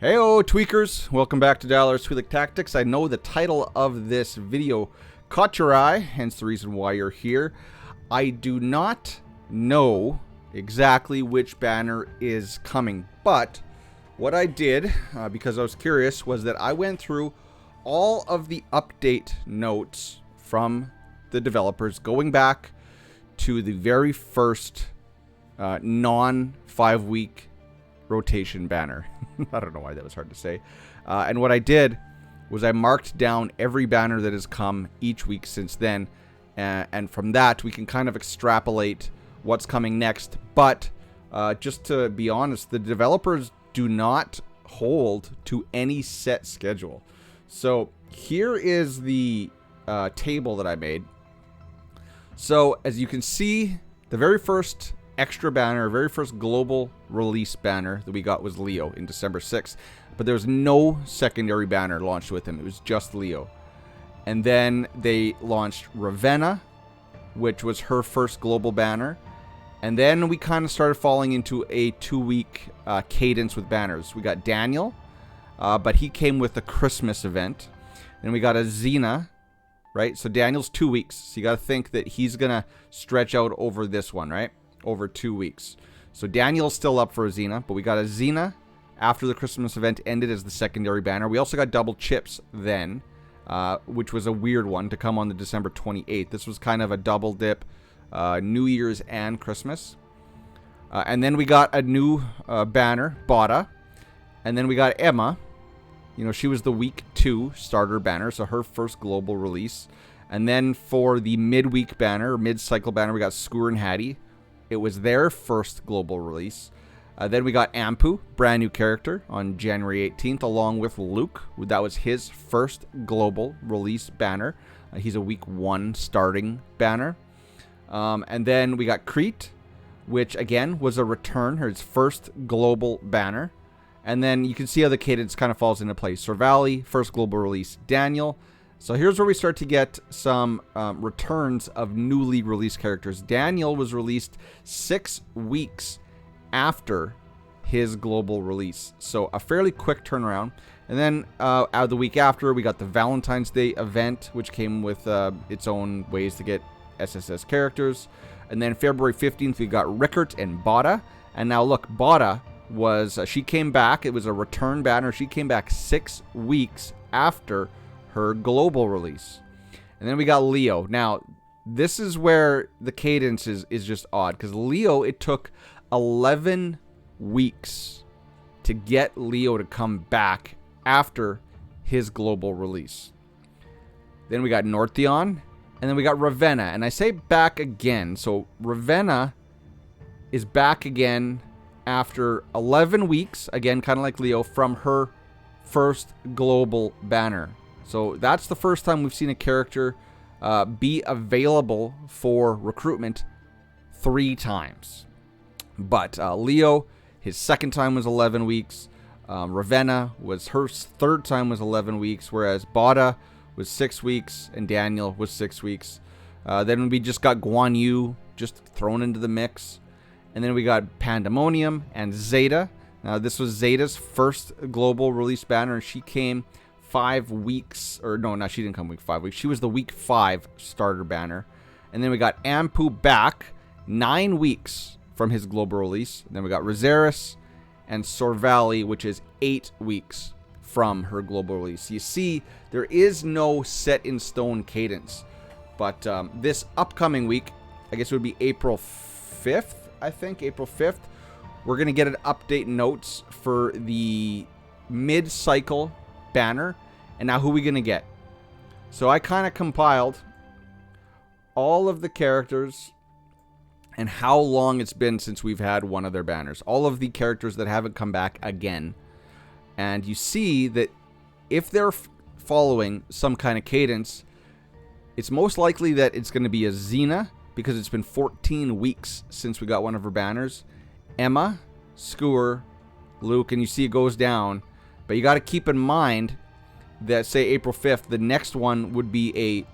Heyo tweakers, welcome back to Tweak Tactics. I know the title of this video caught your eye, hence the reason why you're here. I do not know exactly which banner is coming, but what I did, because I was curious, was that I went through all of the update notes from the developers going back to the very first non-5-week rotation banner. I don't know why that was hard to say. And what I did was I marked down every banner that has come each week since then. And from that, we can kind of extrapolate what's coming next. But just to be honest, the developers do not hold to any set schedule. So here is the table that I made. So as you can see, the very first extra banner, very first global release banner that we got was Leo in December 6th. But there was no secondary banner launched with him. It was just Leo. And then they launched Ravenna, which was her first global banner. And then we kind of started falling into a 2-week cadence with banners. We got Daniel, but he came with the Christmas event. Then we got a Xena, right? So Daniel's 2 weeks. So you got to think that he's going to stretch out over this one, right? Over 2 weeks. So Daniel's still up for a Xena, but we got a Xena after the Christmas event ended as the secondary banner. We also got double chips then, which was a weird one to come on the December 28th. This was kind of a double dip, New Year's and Christmas. And then we got a new banner, Bada. And then we got Emma. You know, she was the week 2 starter banner, so her first global release. And then for the midweek banner, or mid-cycle banner, we got Skewer and Hattie. It was their first global release. Then we got Ampu, brand new character, on January 18th, along with Luke. That was his first global release banner. He's a week 1 starting banner. And then we got Crete, which again was a return, his first global banner. And then you can see how the cadence kind of falls into place. Sorvali, first global release. Daniel. So here's where we start to get some returns of newly released characters. Daniel was released 6 weeks after his global release. So a fairly quick turnaround. And then out of the week after, we got the Valentine's Day event, which came with its own ways to get SSS characters. And then February 15th, we got Rickert and Bada. And now look, Bada was, she came back. It was a return banner. She came back 6 weeks after her global release. And then we got Leo. Now, this is where the cadence is just odd, because Leo, it took 11 weeks to get Leo to come back after his global release. Then we got Northeon, and then we got Ravenna. And I say back again, so Ravenna is back again after 11 weeks, again, kind of like Leo, from her first global banner. So that's the first time we've seen a character be available for recruitment 3 times. But Leo, his second time was 11 weeks. Ravenna was her third time was 11 weeks, whereas Bada was 6 weeks and Daniel was 6 weeks. Then we just got Guan Yu just thrown into the mix. And then we got Pandemonium and Zeta. Now this was Zeta's first global release banner, and she came 5 weeks, or no, she didn't come week 5 weeks. She was the week 5 starter banner. And then we got Ampu back 9 weeks from his global release. And then we got Rosaris and Sorvali, which is 8 weeks from her global release. You see, there is no set in stone cadence. But this upcoming week, I guess it would be April 5th, I think, April 5th. We're going to get an update notes for the mid-cycle banner. And now who are we going to get? So I kind of compiled all of the characters and how long it's been since we've had one of their banners. All of the characters that haven't come back again. And you see that if they're following some kind of cadence, it's most likely that it's going to be a Xena, because it's been 14 weeks since we got one of her banners. Emma, Skewer, Luke, and you see it goes down. But you got to keep in mind that, say, April 5th, the next one would be a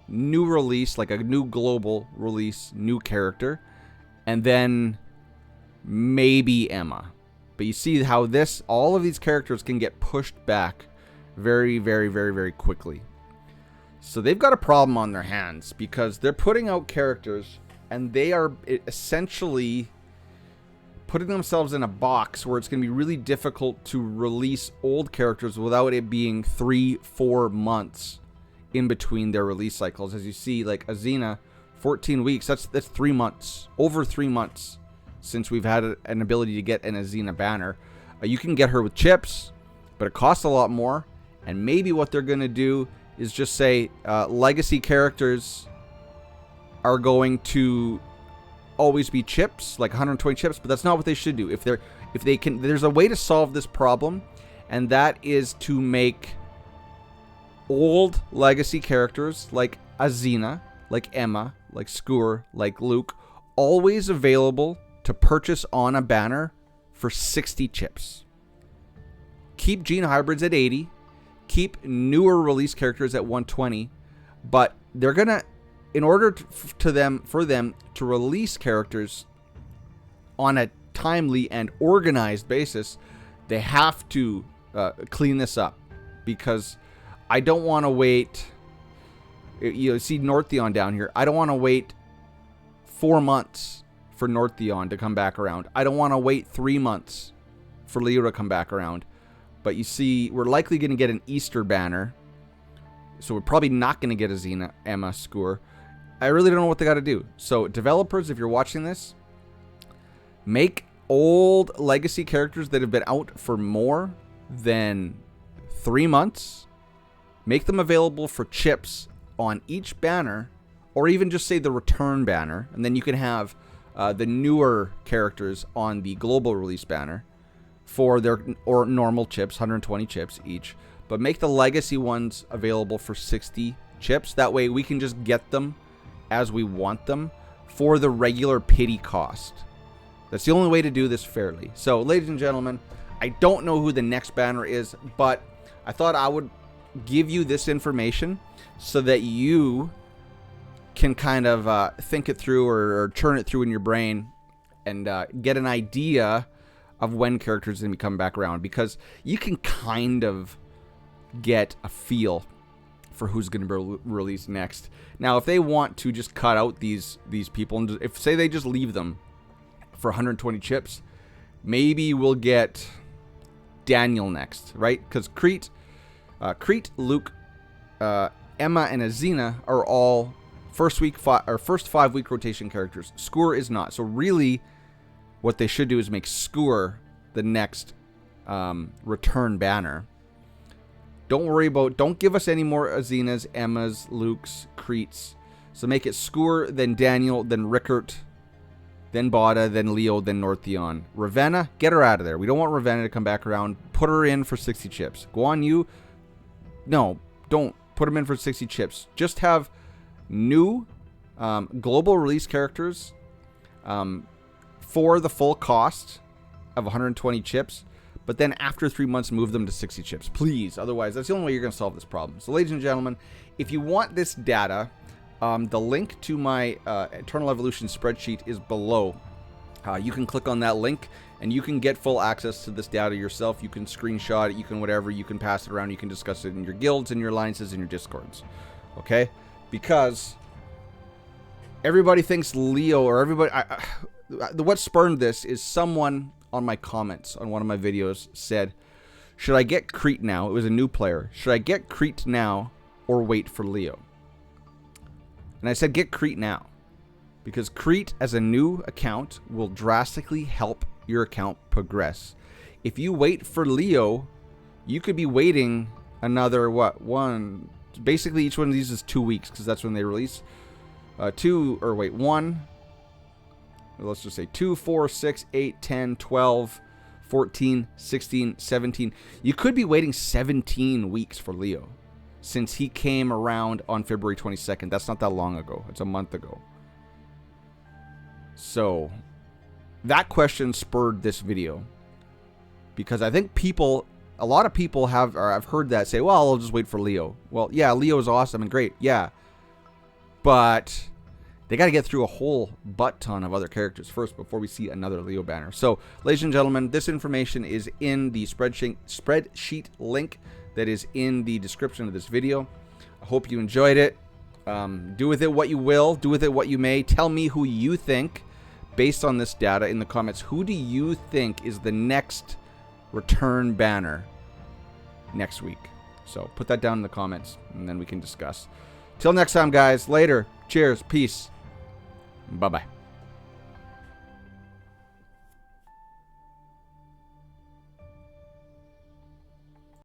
new release, like a new global release, new character. And then maybe Emma. But you see how all of these characters can get pushed back very, very, very, very quickly. So they've got a problem on their hands because they're putting out characters and they are essentially putting themselves in a box where it's going to be really difficult to release old characters without it being 3-4 months in between their release cycles. As you see, like Azina, 14 weeks, that's 3 months, over 3 months since we've had an ability to get an Azina banner. You can get her with chips, but it costs a lot more. And maybe what they're going to do is just say legacy characters are going to always be chips, like 120 chips, but that's not what they should do. If they can, there's a way to solve this problem, and that is to make old legacy characters like Azina, like Emma, like Skur, like Luke, always available to purchase on a banner for 60 chips. Keep gene hybrids at 80, keep newer release characters at 120, but they're gonna, in order for them to release characters on a timely and organized basis, they have to clean this up, because I don't want to wait. You see Northeon down here. I don't want to wait 4 months for Northeon to come back around. I don't want to wait 3 months for Leo to come back around. But you see, we're likely going to get an Easter banner, so we're probably not going to get a Xena, Emma, Skur. I really don't know what they got to do. So developers, if you're watching this, make old legacy characters that have been out for more than 3 months. Make them available for chips on each banner, or even just say the return banner, and then you can have the newer characters on the global release banner for their or normal chips, 120 chips each. But make the legacy ones available for 60 chips. That way we can just get them as we want them for the regular pity cost. That's the only way to do this fairly. So, ladies and gentlemen, I don't know who the next banner is, but I thought I would give you this information so that you can kind of think it through or churn it through in your brain and get an idea of when characters are going to be coming back around, because you can kind of get a feel for who's going to be released next. Now, if they want to just cut out these people, and if say they just leave them for 120 chips, maybe we'll get Daniel next, right? Because Crete, Luke, Emma, and Azina are all first 5 week rotation characters. Skur is not. So really, what they should do is make Skur the next return banner. Don't give us any more Azinas, Emmas, Lukes, Cretes. So make it Skur, then Daniel, then Rickert, then Bada, then Leo, then Northeon. Ravenna, get her out of there. We don't want Ravenna to come back around. Put her in for 60 chips. Guan Yu, no, don't put them in for 60 chips. Just have new global release characters for the full cost of 120 chips. But then after 3 months, move them to 60 chips, please. Otherwise, that's the only way you're going to solve this problem. So, ladies and gentlemen, if you want this data, the link to my Eternal Evolution spreadsheet is below. You can click on that link, and you can get full access to this data yourself. You can screenshot it. You can whatever. You can pass it around. You can discuss it in your guilds, in your alliances, in your discords. Okay? Because everybody thinks Leo, or everybody... what spurned this is someone on my comments on one of my videos said, should I get Crete now? It was a new player. Should I get Crete now or wait for Leo? And I said get Crete now, because Crete as a new account will drastically help your account progress. If you wait for Leo, you could be waiting another basically each one of these is 2 weeks, because that's when they release. Let's just say 2, 4, 6, 8, 10, 12, 14, 16, 17. You could be waiting 17 weeks for Leo, since he came around on February 22nd. That's not that long ago. It's a month ago. So that question spurred this video, because I think a lot of people I've heard that say, well, I'll just wait for Leo. Well, yeah, Leo is awesome and great. Yeah. But they got to get through a whole butt ton of other characters first before we see another Leo banner. So, ladies and gentlemen, this information is in the spreadsheet link that is in the description of this video. I hope you enjoyed it. Do with it what you will. Do with it what you may. Tell me who you think, based on this data in the comments, who do you think is the next return banner next week? So put that down in the comments, and then we can discuss. Till next time, guys. Later. Cheers. Peace. Bye-bye.